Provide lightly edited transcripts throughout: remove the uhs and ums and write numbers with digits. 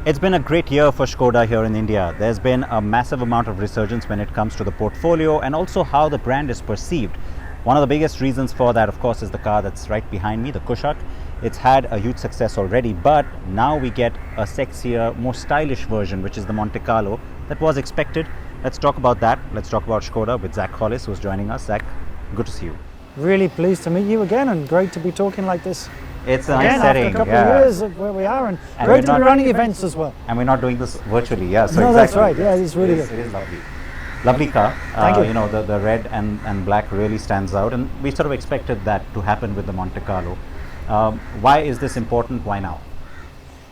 It's been a great year for Skoda here in India. There's been a massive amount of resurgence when it comes to the portfolio and also how the brand is perceived. One of the biggest reasons for that, of course, is the car that's right behind me, the Kushaq. It's had a huge success already, but now we get a sexier, more stylish version, which is the Monte Carlo. That was expected. Let's talk about that. Let's talk about Skoda with Zac Hollis, who's joining us. Zac, good to see you. Really pleased to meet you again, and great to be talking like this. It's a Again, nice setting. after a couple of years of where we are, and great to be running events as well. And we're not doing this virtually, yeah. So no, exactly. That's right. Yeah, it's really good. It is lovely. Lovely car. Thank you. You know, the red and black really stands out, and we sort of expected that to happen with the Monte Carlo. Why is this important? Why now?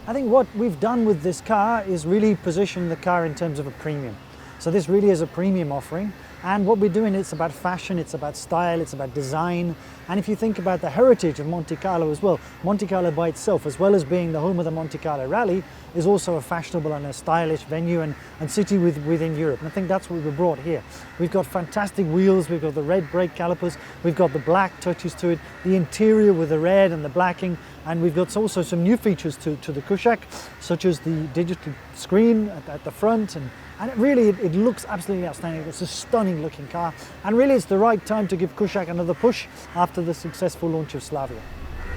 I think what we've done with this car is really position the car in terms of a premium. So this really is a premium offering, and what we're doing, it's about fashion, it's about style, it's about design. And if you think about the heritage of Monte Carlo as well, Monte Carlo by itself, as well as being the home of the Monte Carlo Rally, is also a fashionable and a stylish venue and city within Europe. And I think that's what we brought here. We've got fantastic wheels, we've got the red brake calipers, we've got the black touches to it, the interior with the red and the blacking, and we've got also some new features to the Kushaq, such as the digital screen at the front, and it looks absolutely outstanding. It's a stunning looking car, and really it's the right time to give Kushaq another push after the successful launch of Slavia.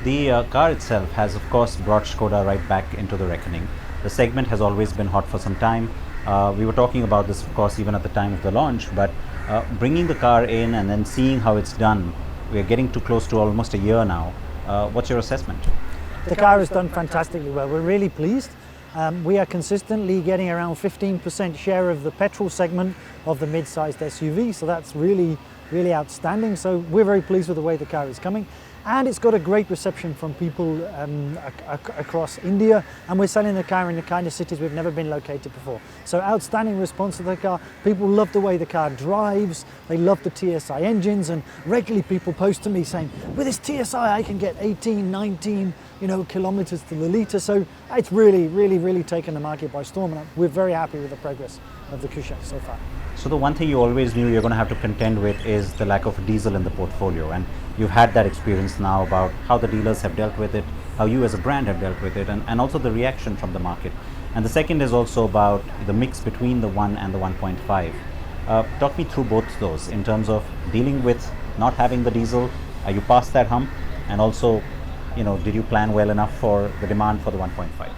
The car itself has, of course, brought Skoda right back into the reckoning. The segment has always been hot for some time. We were talking about this, of course, even at the time of the launch, but bringing the car in and then seeing how it's done, we're getting too close to almost a year now. What's your assessment? The car has done fantastically well. We're really pleased. We are consistently getting around 15% share of the petrol segment of the mid-sized SUV, so that's really outstanding. So we're very pleased with the way the car is coming, and it's got a great reception from people across India, and we're selling the car in the kind of cities we've never been located before. So outstanding response to the car. People love the way the car drives, they love the TSI engines, and regularly people post to me saying, with this TSI I can get 18, 19 kilometers to the litre. So it's really taken the market by storm, and we're very happy with the progress of the Kushaq so far. So the one thing you always knew you're going to have to contend with is the lack of diesel in the portfolio, and you've had that experience now about how the dealers have dealt with it, how you as a brand have dealt with it, and also the reaction from the market. And the second is also about the mix between the 1 and the 1.5. Talk me through both those in terms of dealing with not having the diesel. Are you past that hump? And also, did you plan well enough for the demand for the 1.5?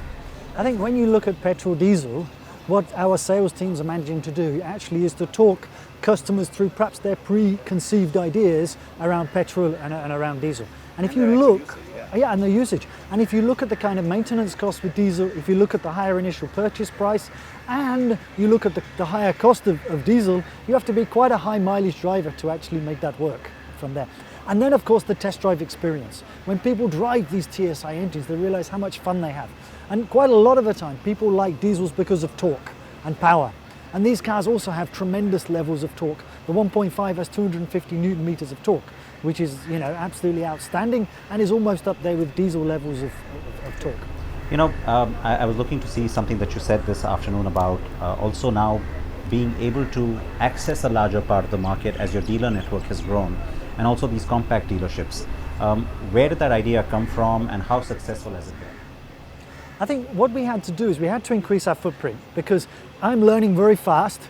I think when you look at petrol diesel, what our sales teams are managing to do actually is to talk customers through perhaps their preconceived ideas around petrol and around diesel. And if you look, and the usage. And if you look at the kind of maintenance costs with diesel, if you look at the higher initial purchase price, and you look at the higher cost of diesel, you have to be quite a high mileage driver to actually make that work from there. And then of course the test drive experience. When people drive these TSI engines, they realize how much fun they have. And quite a lot of the time, people like diesels because of torque and power. And these cars also have tremendous levels of torque. The 1.5 has 250 Newton meters of torque, which is absolutely outstanding, and is almost up there with diesel levels of torque. I was looking to see something that you said this afternoon about also now being able to access a larger part of the market as your dealer network has grown, and also these compact dealerships. Where did that idea come from, and how successful has it been? I think what we had to do is we had to increase our footprint, because I'm learned very fast.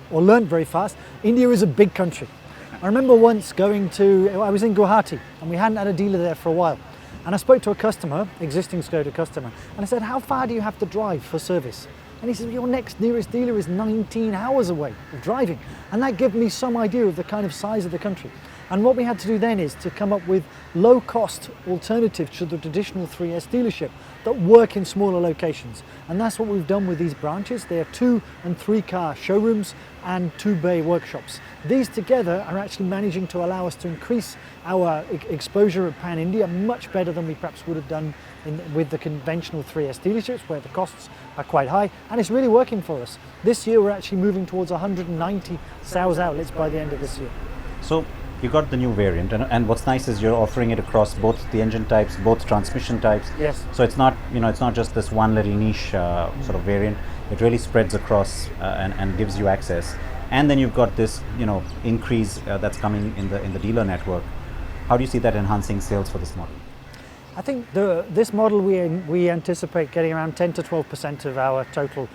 India is a big country. I remember once I was in Guwahati, and we hadn't had a dealer there for a while. And I spoke to a customer, existing Skoda customer, and I said, how far do you have to drive for service? And he said, your next nearest dealer is 19 hours away of driving. And that gave me some idea of the kind of size of the country. And what we had to do then is to come up with low-cost alternatives to the traditional 3S dealership that work in smaller locations. And that's what we've done with these branches. They are 2 and 3 car showrooms and 2 bay workshops. These together are actually managing to allow us to increase our exposure at Pan India much better than we perhaps would have done with the conventional 3S dealerships, where the costs are quite high, and it's really working for us. This year we're actually moving towards 190 sales outlets by the end of this year. So you got the new variant, and what's nice is you're offering it across both the engine types, both transmission types. Yes. So it's not just this one little niche sort of variant. It really spreads across and gives you access. And then you've got this increase that's coming in the dealer network. How do you see that enhancing sales for this model? I think this model we anticipate getting around 10 to 12% of our total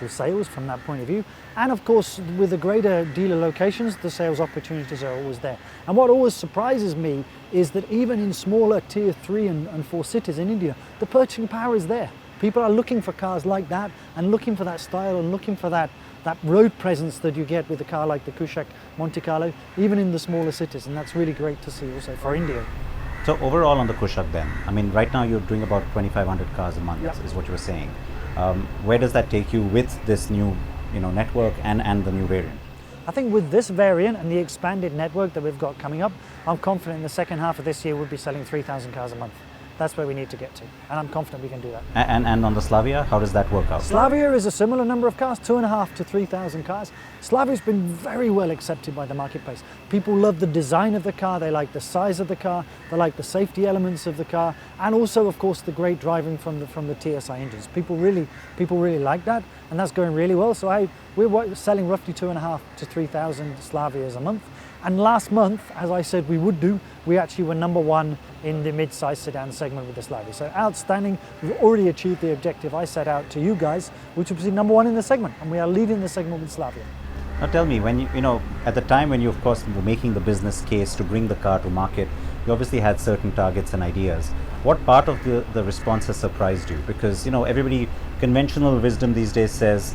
sales from that point of view. And of course, with the greater dealer locations, the sales opportunities are always there. And what always surprises me is that even in smaller tier 3 and 4 cities in India, the purchasing power is there. People are looking for cars like that and looking for that style and looking for that road presence that you get with a car like the Kushaq Monte Carlo, even in the smaller cities. And that's really great to see also for India. So overall on the Kushaq then, I mean, right now you're doing about 2,500 cars a month, Yep. is what you were saying. Where does that take you with this new network and the new variant? I think with this variant and the expanded network that we've got coming up, I'm confident in the second half of this year we'll be selling 3,000 cars a month. That's where we need to get to, and I'm confident we can do that. And on the Slavia, how does that work out? Slavia is a similar number of cars, 2,500 to 3,000 cars. Slavia's been very well accepted by the marketplace. People love the design of the car, they like the size of the car, they like the safety elements of the car, and also, of course, the great driving from the TSI engines. People really like that, and that's going really well. So we're selling roughly 2,500 to 3,000 Slavias a month. And last month, as I said we would do, we actually were number 1 in the mid-size sedan segment with the Slavia. So outstanding. We've already achieved the objective I set out to you guys, which was to be number 1 in the segment, and we are leading the segment with Slavia. Now tell me, when you at the time when you of course were making the business case to bring the car to market, you obviously had certain targets and ideas. What part of the response has surprised you? Because everybody, conventional wisdom these days says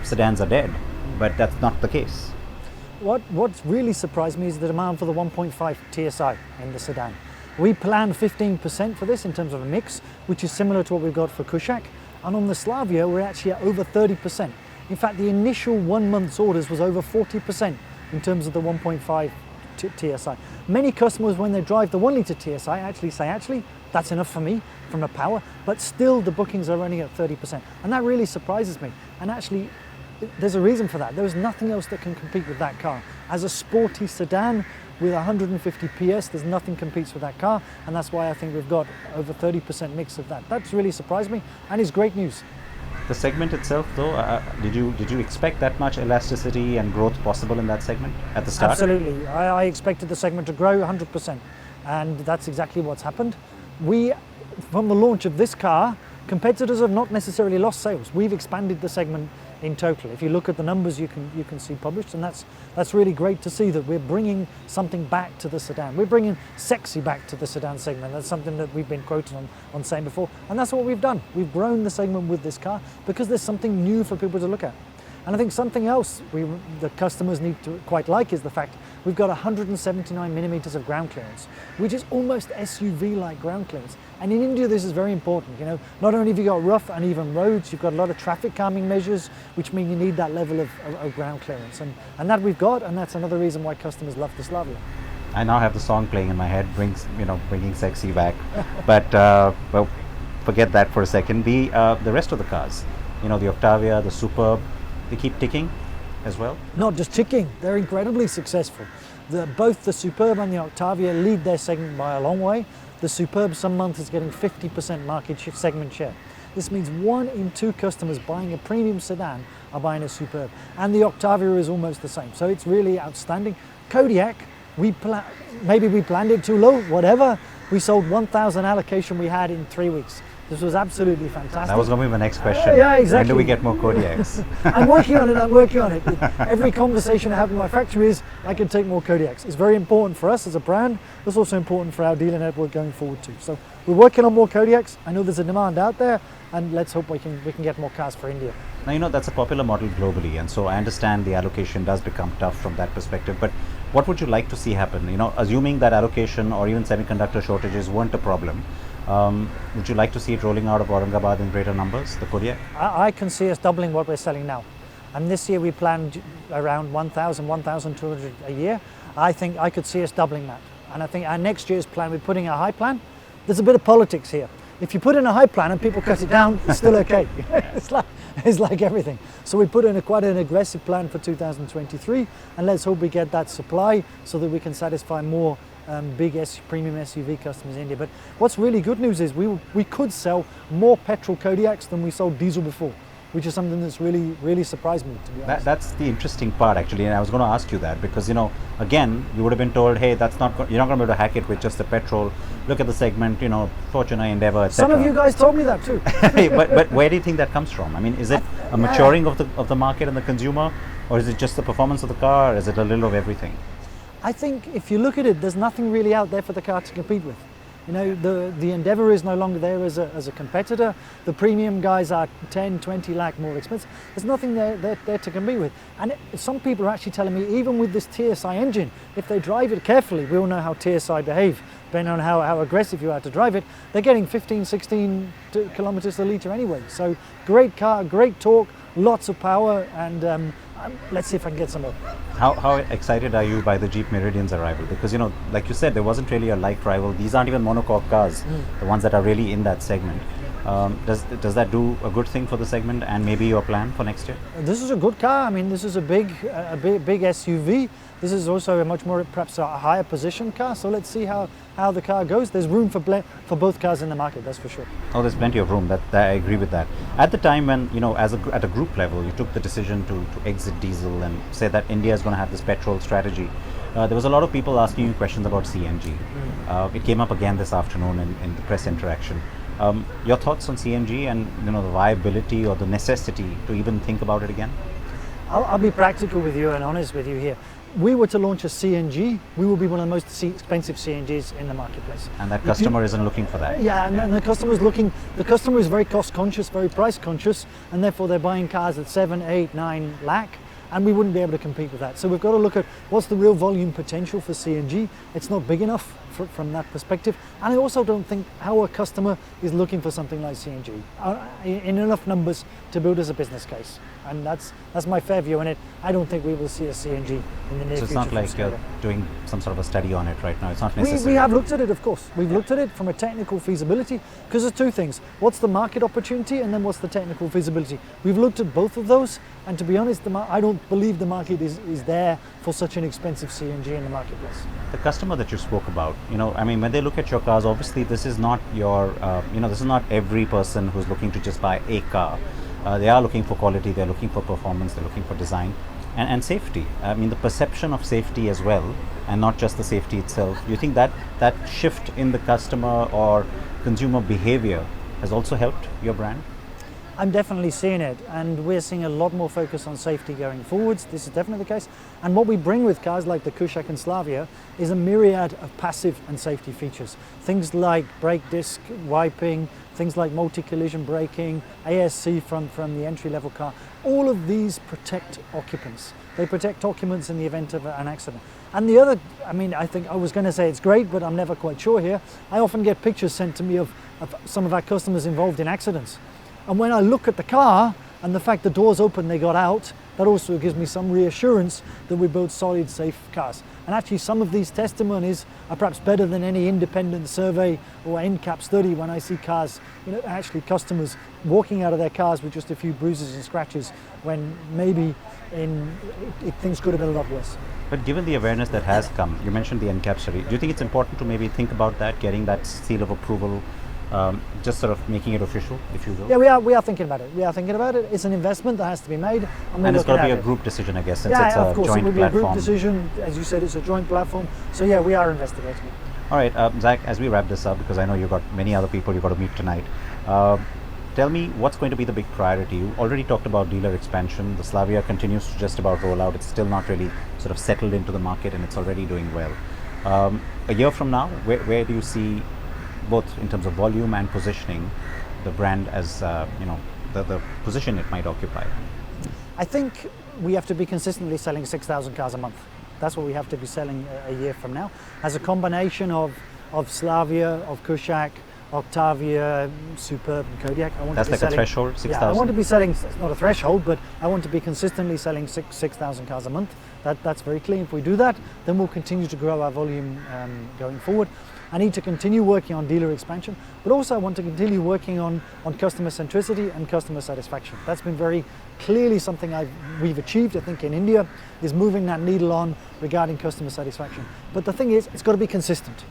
sedans are dead, but that's not the case. What's really surprised me is the demand for the 1.5 TSI in the sedan. We planned 15% for this in terms of a mix, which is similar to what we've got for Kushaq. And on the Slavia, we're actually at over 30%. In fact, the initial 1 month's orders was over 40% in terms of the 1.5 TSI. Many customers, when they drive the 1 litre TSI, actually say, that's enough for me from a power, but still the bookings are running at 30%. And that really surprises me. And actually, there's a reason for that. There is nothing else that can compete with that car. As a sporty sedan with 150 PS, there's nothing competes with that car, and that's why I think we've got over 30% mix of that. That's really surprised me, and it's great news. The segment itself, though, did you expect that much elasticity and growth possible in that segment at the start? Absolutely. I expected the segment to grow 100%, and that's exactly what's happened. From the launch of this car, competitors have not necessarily lost sales. We've expanded the segment in total. If you look at the numbers you can see published, and that's really great to see that we're bringing something back to the sedan. We're bringing sexy back to the sedan segment. That's something that we've been quoted on saying before, and that's what we've done. We've grown the segment with this car because there's something new for people to look at. And I think something else the customers need to quite like is the fact we've got 179 millimeters of ground clearance, which is almost SUV-like ground clearance. And in India, this is very important. Not only have you got rough and even roads, you've got a lot of traffic calming measures, which mean you need that level of ground clearance. And that we've got, and that's another reason why customers love the Slavia. I now have the song playing in my head, bringing sexy back. But well, forget that for a second. The rest of the cars, the Octavia, the Superb, they keep ticking as well? Not just ticking, they're incredibly successful. Both the Superb and the Octavia lead their segment by a long way. The Superb some months is getting 50% segment share. This means 1 in 2 customers buying a premium sedan are buying a Superb. And the Octavia is almost the same. So it's really outstanding. Kodiaq, maybe we planned it too low, whatever. We sold 1,000 allocation we had in 3 weeks. This was absolutely fantastic. That was going to be my next question. Yeah, exactly. When do we get more Kodiaqs? I'm working on it. Every conversation I have in my factory is I can take more Kodiaqs. It's very important for us as a brand. It's also important for our dealer network going forward too. So we're working on more Kodiaqs. I know there's a demand out there, and let's hope we can get more cars for India. Now, that's a popular model globally, and so I understand the allocation does become tough from that perspective, but what would you like to see happen? Assuming that allocation or even semiconductor shortages weren't a problem, would you like to see it rolling out of Aurangabad in greater numbers, the Kodiaq? I can see us doubling what we're selling now. And this year we planned around 1,000, 1,200 a year. I think I could see us doubling that. And I think our next year's plan, we're putting a high plan. There's a bit of politics here. If you put in a high plan and people cut it down, it's still okay. It's like everything. So we put in quite an aggressive plan for 2023, and let's hope we get that supply so that we can satisfy more big premium SUV customers in India. But what's really good news is we could sell more petrol Kodiaqs than we sold diesel before. which is something that's really, really surprised me, to be honest. That's the interesting part, actually, and I was going to ask you that because, you know, again, you would have been told, hey, that's not you're not going to be able to hack it with just the petrol. Look at the segment, you know, Fortuner, Endeavour, etc. Some of you guys told me that too. but where do you think that comes from? I mean, is it a maturing of the market and the consumer, or is it just the performance of the car? Is it a little of everything? I think if you look at it, there's nothing really out there for the car to compete with. You know, the Endeavour is no longer there as a competitor. The premium guys are 10, 20 lakh more expensive. There's nothing there to compete with. And some people are actually telling me, even with this TSI engine, if they drive it carefully, we all know how TSI behave, depending on how aggressive you are to drive it, they're getting 15, 16 kilometers a litre anyway. So great car, great torque, lots of power, and let's see if I can get some more. How excited are you by the Jeep Meridian's arrival? Because, you know, like you said, there wasn't really a like rival. These aren't even monocoque cars, the ones that are really in that segment. Does that do a good thing for the segment and maybe your plan for next year? This is a good car. I mean, this is a big SUV. This is also a much more, perhaps a higher position car. So let's see how the car goes. There's room for both cars in the market, that's for sure. Oh, there's plenty of room. That I agree with that. At the time when, you know, at a group level, you took the decision to exit diesel and say that India is going to have this petrol strategy. There was a lot of people asking you questions about CNG. It came up again this afternoon in the press interaction. Your thoughts on CNG and, you know, the viability or the necessity to even think about it again? I'll be practical with you and honest with you here. We were to launch a CNG, we will be one of the most expensive CNGs in the marketplace. And that customer isn't looking for that. Yeah, and the customer is very cost conscious, very price conscious, and therefore they're buying cars at 7, 8, 9 lakh, and we wouldn't be able to compete with that. So we've got to look at what's the real volume potential for CNG. It's not big enough from that perspective, and I also don't think our customer is looking for something like CNG in enough numbers to build as a business case. And that's my fair view on it. I don't think we will see a CNG in the near future. So it's not like you're doing some sort of a study on it right now. It's not necessary. We have looked at it, of course. We've looked at it from a technical feasibility, because there's two things. What's the market opportunity, and then what's the technical feasibility? We've looked at both of those, and to be honest, I don't believe the market is there for such an expensive CNG in the marketplace. The customer that you spoke about, you know, I mean, when they look at your cars, obviously this is not your, this is not every person who's looking to just buy a car. They are looking for quality, they're looking for performance, they're looking for design and safety. I mean, the perception of safety as well, and not just the safety itself. Do you think that shift in the customer or consumer behavior has also helped your brand? I'm definitely seeing it, and we're seeing a lot more focus on safety going forwards. This is definitely the case. And what we bring with cars like the Kushaq and Slavia is a myriad of passive and safety features. Things like brake disc wiping, things like multi-collision braking, ASC from the entry-level car. All of these protect occupants. They protect occupants in the event of an accident. And the other, I mean, I think I was going to say it's great, but I'm never quite sure here. I often get pictures sent to me of some of our customers involved in accidents. And when I look at the car and the fact the doors open, they got out, that also gives me some reassurance that we build solid, safe cars. And actually some of these testimonies are perhaps better than any independent survey or NCAP study when I see cars, you know, actually customers walking out of their cars with just a few bruises and scratches when maybe things could have been a lot worse. But given the awareness that has come, you mentioned the NCAP study, do you think it's important to maybe think about that, getting that seal of approval, just sort of making it official, if you will? Yeah, we are thinking about it. We are thinking about it. It's an investment that has to be made. And it's got to be a group decision, I guess, since it's a of course, joint it will be platform. a group decision. As you said, it's a joint platform. So yeah, we are investigating it. All right, Zac, as we wrap this up, because I know you've got many other people you've got to meet tonight, tell me what's going to be the big priority. You already talked about dealer expansion. The Slavia continues to just about roll out. It's still not really sort of settled into the market, and it's already doing well. A year from now, where do you see, both in terms of volume and positioning, the brand as, the position it might occupy? I think we have to be consistently selling 6,000 cars a month. That's what we have to be selling a year from now, as a combination of Slavia, of Kushaq, Octavia, Superb and Kodiaq. That's like a threshold, 6,000? Yeah, I want to be selling, it's not a threshold, but I want to be consistently selling 6,000 cars a month. That's very clear. If we do that, then we'll continue to grow our volume going forward. I need to continue working on dealer expansion, but also I want to continue working on customer centricity and customer satisfaction. That's been very clearly something we've achieved, I think, in India, is moving that needle on regarding customer satisfaction. But the thing is, it's got to be consistent.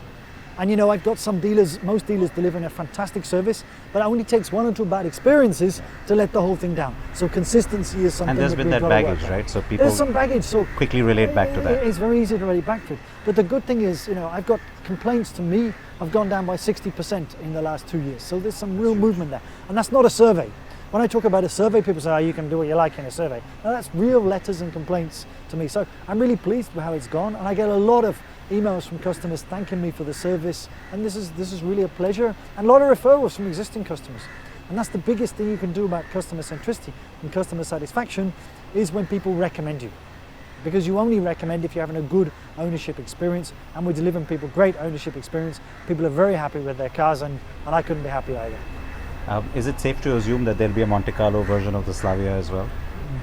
And you know, I've got some dealers, most dealers delivering a fantastic service, but it only takes 1 or 2 bad experiences to let the whole thing down. So consistency is something. And there's been that baggage, right? So people there's some baggage, so quickly relate back to that. It's very easy to relate back to it. But the good thing is, you know, I've got complaints to me have gone down by 60% in the last 2 years. So there's some real movement there. And that's not a survey. When I talk about a survey, people say, oh, you can do what you like in a survey. No, that's real letters and complaints to me. So I'm really pleased with how it's gone. And I get a lot of emails from customers thanking me for the service. And this is really a pleasure. And a lot of referrals from existing customers. And that's the biggest thing you can do about customer centricity and customer satisfaction is when people recommend you. Because you only recommend if you're having a good ownership experience, and we're delivering people great ownership experience. People are very happy with their cars, and I couldn't be happy either. Is it safe to assume that there'll be a Monte Carlo version of the Slavia as well?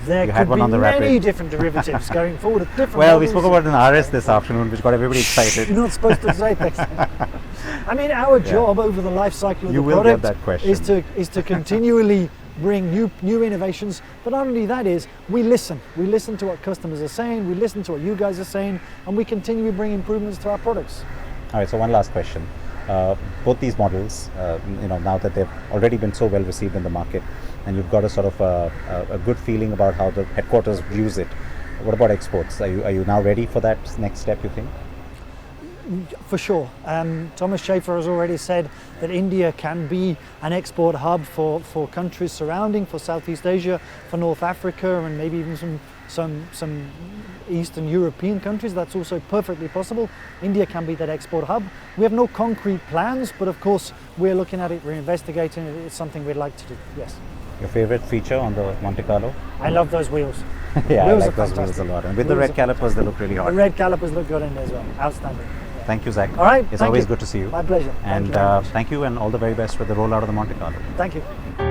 There could be many different derivatives going forward at different Well, we models. spoke about an RS this afternoon, which got everybody excited. You're not supposed to say things. I mean, our job over the life cycle of You the will product get that question. is to continually bring new innovations. But not only that is, we listen. We listen to what customers are saying, we listen to what you guys are saying, and we continue to bring improvements to our products. All right, so one last question. Both these models, you know, now that they've already been so well received in the market, and you've got a sort of a good feeling about how the headquarters views it. What about exports? Are you now ready for that next step, you think? For sure. Thomas Schaefer has already said that India can be an export hub for countries surrounding, for Southeast Asia, for North Africa, and maybe even some Eastern European countries. That's also perfectly possible. India can be that export hub. We have no concrete plans, but of course we're looking at it, we're investigating it. It's something we'd like to do, yes. Your favorite feature on the Monte Carlo? I love those wheels. Yeah, wheels I like are those wheels a fantastic. lot. And with the red calipers, they look really The hot. red calipers look good in there as well. Outstanding. Thank you, Zach. All right. It's thank always you. good to see you. My pleasure. And thank you very much. thank you, and all the very best with the rollout of the Monte Carlo. Thank you.